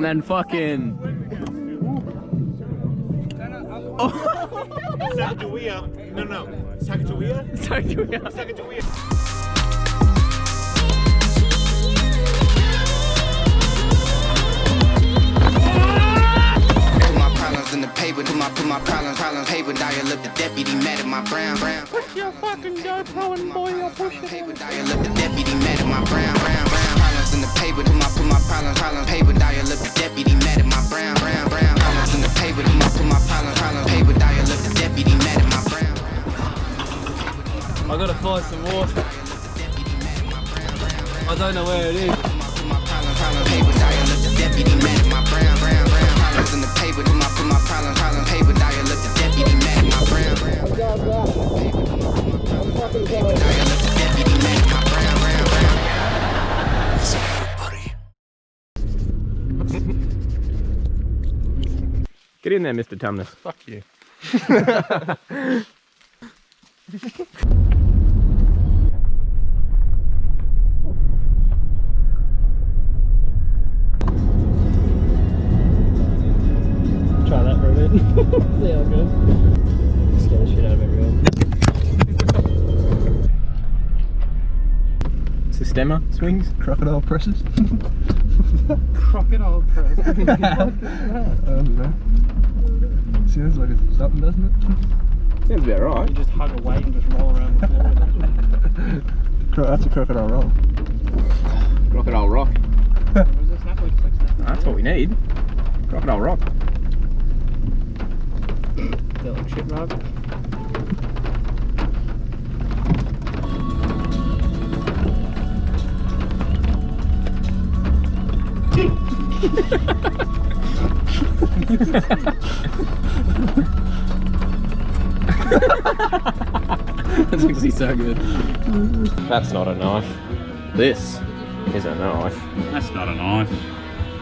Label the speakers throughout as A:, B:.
A: And then fucking... Oh.
B: Sacagawea. No. Sacagawea?
A: Sacagawea.
C: In the paper, put my problems paper, dial up the deputy mad at my brown.
B: Push your fucking GoPro and boy, you'll push it.
C: Paper, dial up the deputy mad at my brown. Problems in the paper, put my problems paper, dial up the deputy mad at my brown. Problems in the paper, put my problems paper, dial up the deputy mad at my brown.
A: I gotta find some water. I don't know where it is.
C: Put my problems paper, dial up the deputy mad at my brown. Problems in the paper, put my problems paper, dial up the deputy mad at my brown. Dial up the deputy mad at my brown.
A: Get in there, Mr. Tumnus.
B: Fuck you.
A: Try that for a bit. See how it goes. Scare the shit out of everyone. Systema swings.
D: Crocodile presses.
B: Crocodile press.
D: I don't know. Sounds like it's something, doesn't it?
A: Sounds about right.
B: You just hug a weight and just roll around the floor.
D: That's a crocodile roll.
A: Crocodile rock.
B: Was this snap like snap?
A: That's what we need. Crocodile rock.
B: That like shit rug.
A: That's actually so good. That's not a knife. This is a knife.
E: That's not a knife.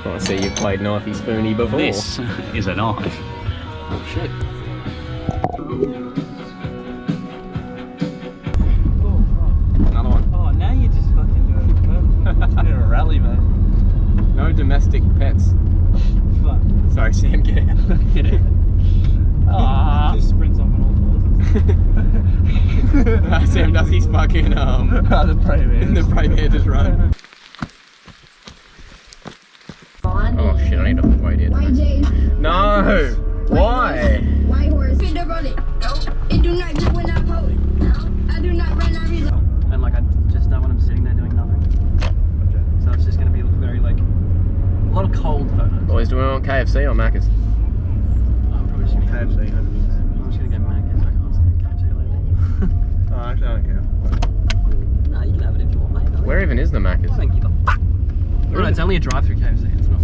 A: I see you've played knifey spoony before.
E: This is a knife.
A: Oh shit. Another one.
B: Oh, now you're just fucking doing it. It's been a rally, man.
A: No domestic pets.
B: Fuck.
A: Sorry, Sam, get out. Get out. Ah.
B: Just sprints off on all fours.
A: Sam does his fucking
D: The prey man.
A: the prey man just run. Oh shit, I need to wait here. No! Why?
F: White horse, fit the bullet. It do not get when I pull it. I do not run out of
B: And like, I just know when I'm sitting there doing nothing. So it's just gonna be very like, a lot of cold photos.
A: Boys, do we want KFC or Macca's?
B: I'm probably just gonna
D: KFC.
B: I'm just gonna go Macca's. I can't say KFC lately.
D: Oh, actually, I don't care.
B: No, you can have it if you want, mate.
A: Where even is the Macca's?
B: I don't give a fuck. No, it's only a drive-through KFC. It's not.